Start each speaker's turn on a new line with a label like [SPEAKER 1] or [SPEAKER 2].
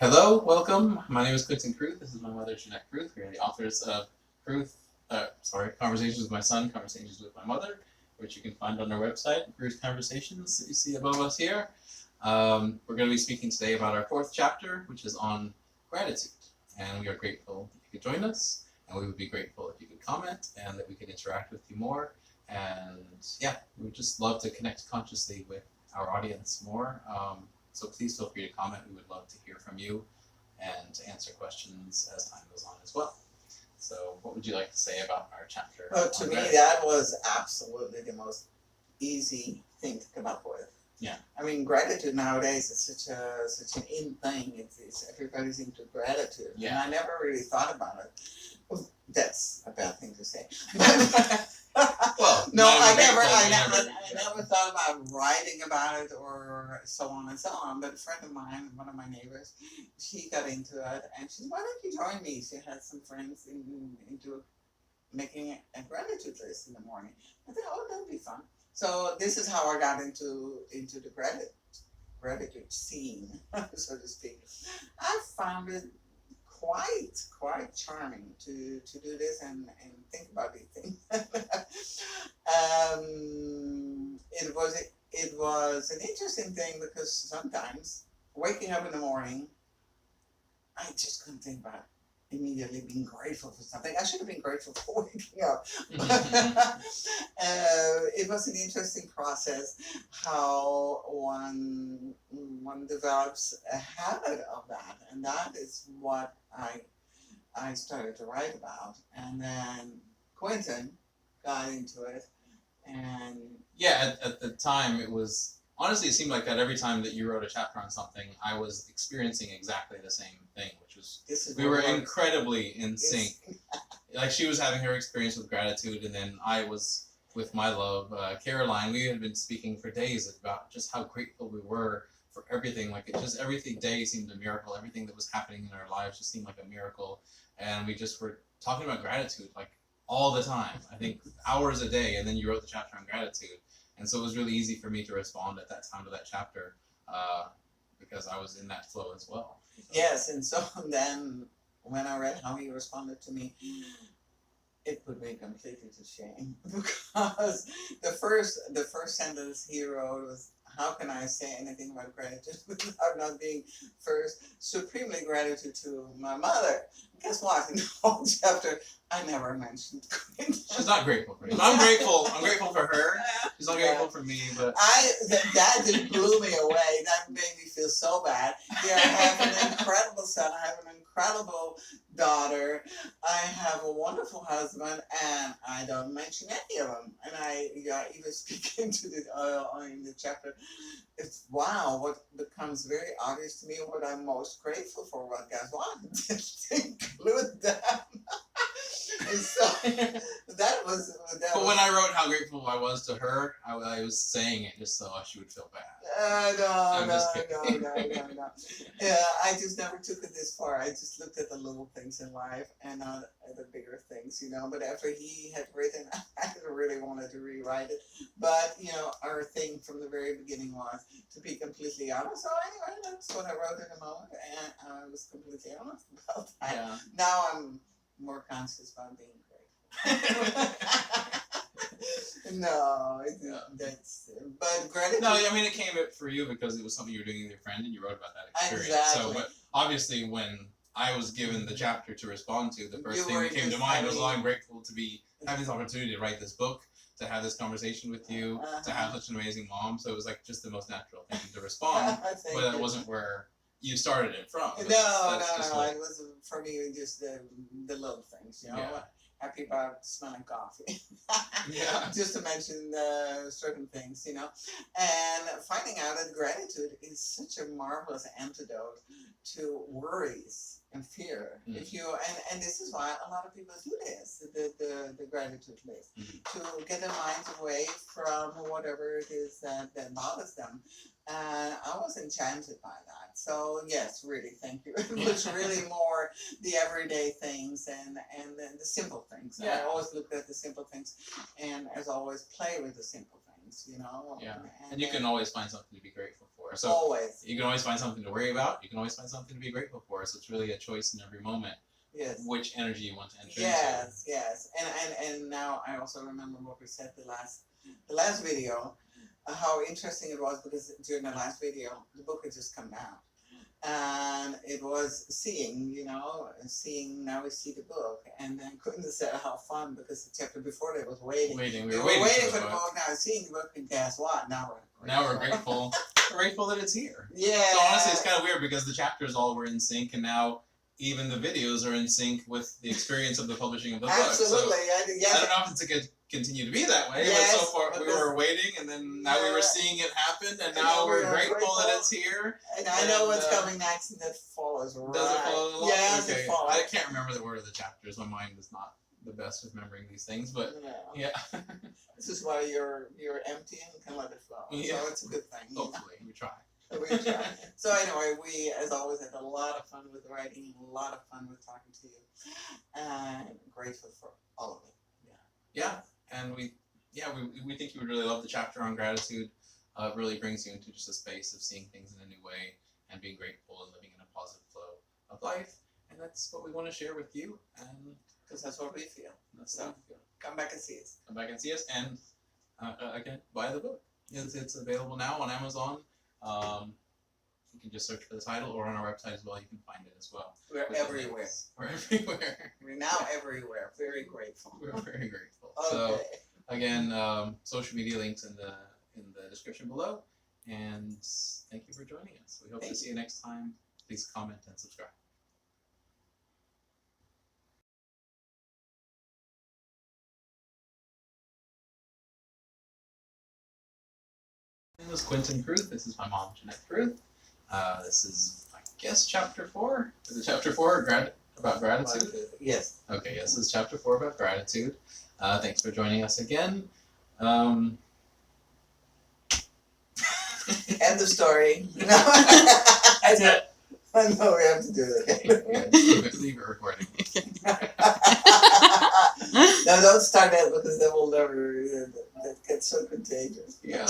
[SPEAKER 1] Hello, welcome. My name is Quentin Caruth. This is my mother, Jeanette Caruth. We are the authors of Conversations with My Son, Conversations with My Mother, which you can find on our website, Caruth Conversations, that you see above us here. We're going to be speaking today about our fourth chapter, which is on gratitude. And we are grateful that you could join us, and we would be grateful if you could comment and that we could interact with you more. And yeah, we would just love to connect consciously with our audience more. So please feel free to comment. We would love to hear from you and to answer questions as time goes on as well. So what would you like to say about our chapter?
[SPEAKER 2] Well, to me, that was absolutely the most easy thing to come up with.
[SPEAKER 1] Yeah.
[SPEAKER 2] I mean, gratitude nowadays is such an in thing. It's everybody's into gratitude.
[SPEAKER 1] Yeah.
[SPEAKER 2] And I never really thought about it. Well, that's a bad thing to say.
[SPEAKER 1] Well,
[SPEAKER 2] no, I never
[SPEAKER 1] never
[SPEAKER 2] thought about writing about it or so on and so on. But a friend of mine, one of my neighbors, she got into it, and she said, "Why don't you join me?" She had some friends into making a gratitude list in the morning. I thought, "Oh, that'd be fun." So this is how I got into the gratitude scene, so to speak. I found it quite charming to do this and think about these things. It was an interesting thing because sometimes waking up in the morning, I just couldn't think about immediately being grateful for something. I should have been grateful for waking up. It was an interesting process how one develops a habit of that, and that is what I started to write about. And then Quentin got into it, and
[SPEAKER 1] yeah, at the time it was honestly it seemed like that every time that you wrote a chapter on something, I was experiencing exactly the same thing, which was we were incredibly in sync. Like she was having her experience with gratitude, and then I was with my love, Caroline. We had been speaking for days about just how grateful we were for everything. Like it just every day seemed a miracle. Everything that was happening in our lives just seemed like a miracle, and we just were talking about gratitude like all the time. I think hours a day, and then you wrote the chapter on gratitude. And so it was really easy for me to respond at that time to that chapter because I was in that flow as well. So.
[SPEAKER 2] Yes, and so then when I read how he responded to me, it put me completely to shame because the first sentence he wrote was, "How can I say anything about gratitude without not being first supremely gratitude to my mother?" Guess what? In the whole chapter, I never mentioned Quentin.
[SPEAKER 1] She's not grateful for me. I'm grateful. I'm grateful for her. She's not grateful for me, but
[SPEAKER 2] that just blew me away. That made me feel so bad. Yeah, I have an incredible son. I have an incredible daughter. I have a wonderful husband, and I don't mention any of them. And I even speak into in the chapter. It's wow, what becomes very obvious to me what I'm most grateful for. Well, guess what? Include them. And so that was.
[SPEAKER 1] But when I wrote how grateful I was to her, I was saying it just so she would feel bad.
[SPEAKER 2] No. Yeah, I just never took it this far. I just looked at the little things in life and not at the bigger things, But after he had written, I really wanted to rewrite it. But our thing from the very beginning was to be completely honest. So anyway, that's what I wrote in the moment, and I was completely honest about that.
[SPEAKER 1] Yeah.
[SPEAKER 2] Now I'm more conscious about being grateful. No, but gratitude.
[SPEAKER 1] No, I mean it came for you because it was something you were doing with your friend, and you wrote about that experience.
[SPEAKER 2] Exactly.
[SPEAKER 1] So, but obviously, when I was given the chapter to respond to, the first thing that came to mind was, I'm grateful to be having this opportunity to write this book, to have this conversation with you, to have such an amazing mom. So it was like just the most natural thing to respond, but that wasn't where you started it from.
[SPEAKER 2] No. It was for me just the little things,
[SPEAKER 1] Yeah.
[SPEAKER 2] Happy about smelling coffee.
[SPEAKER 1] Yeah.
[SPEAKER 2] Just to mention certain things, And finding out that gratitude is such a marvelous antidote to worries. and fear.
[SPEAKER 1] Mm.
[SPEAKER 2] If you and this is why a lot of people do this, the gratitude list, to get their minds away from whatever it is that bothers them. And I was enchanted by that. So yes, really, thank you. It was really more the everyday things and then the simple things.
[SPEAKER 1] Yeah.
[SPEAKER 2] I always look at the simple things, and as always, play with the simple things. You know.
[SPEAKER 1] Yeah. And you can always find something to be grateful for. So
[SPEAKER 2] always.
[SPEAKER 1] you can always find something to worry about. You can always find something to be grateful for. So it's really a choice in every moment.
[SPEAKER 2] Yes.
[SPEAKER 1] Which energy you want to enter
[SPEAKER 2] Yes, yes. And now I also remember what we said the last video, how interesting it was, because during the last video the book had just come out. And it was seeing, seeing, now we see the book. And then couldn't have said how fun, because the chapter before that was waiting.
[SPEAKER 1] We were
[SPEAKER 2] waiting for the book, now seeing the book, and guess what? Now
[SPEAKER 1] we're grateful. We're grateful that it's here.
[SPEAKER 2] Yeah.
[SPEAKER 1] So honestly, it's kind of weird, because the chapters all were in sync, and now even the videos are in sync with the experience of the publishing of the book.
[SPEAKER 2] Absolutely.
[SPEAKER 1] So
[SPEAKER 2] yes.
[SPEAKER 1] I don't know if it's going to continue to be that way,
[SPEAKER 2] Yes,
[SPEAKER 1] but so far we were waiting, and then now we were seeing it happen, and now we're grateful that it's here.
[SPEAKER 2] And I know what's coming next, and that follows right.
[SPEAKER 1] Does it follow along?
[SPEAKER 2] Yes,
[SPEAKER 1] okay.
[SPEAKER 2] it follows.
[SPEAKER 1] I can't remember the word of the chapters. My mind is not the best with remembering these things, but yeah.
[SPEAKER 2] This is why you're empty and can let it flow.
[SPEAKER 1] Yeah.
[SPEAKER 2] So it's a good thing.
[SPEAKER 1] Hopefully, we try.
[SPEAKER 2] We try. So anyway, we, as always, had a lot of fun with writing, a lot of fun with talking to you, and grateful for all of it.
[SPEAKER 1] Yeah, and we think you would really love the chapter on gratitude. It really brings you into just a space of seeing things in a new way and being grateful and living in a positive flow of life. And that's what we want to share with you. And
[SPEAKER 2] because that's what we feel.
[SPEAKER 1] So
[SPEAKER 2] come back and see us.
[SPEAKER 1] Come back and see us, and again, buy the book. It's available now on Amazon. You can just search for the title, or on our website as well. You can find it as well.
[SPEAKER 2] We're everywhere.
[SPEAKER 1] We're everywhere.
[SPEAKER 2] We're now everywhere. Very grateful.
[SPEAKER 1] We're very grateful.
[SPEAKER 2] Okay.
[SPEAKER 1] So again, social media links in the description below. And thank you for joining us. We hope to see you next time. Please comment and subscribe. My name is Quentin Caruth. This is my mom, Jeanette Caruth. This is, I guess, chapter 4. Is it chapter 4 about gratitude?
[SPEAKER 2] Yes.
[SPEAKER 1] Okay, yes, this is chapter 4 about gratitude. Thanks for joining us again.
[SPEAKER 2] End of story.
[SPEAKER 1] That's it.
[SPEAKER 2] I know we have to do
[SPEAKER 1] it. Leave it recording.
[SPEAKER 2] No, don't start that, because that will never. That gets so contagious.
[SPEAKER 1] Yeah.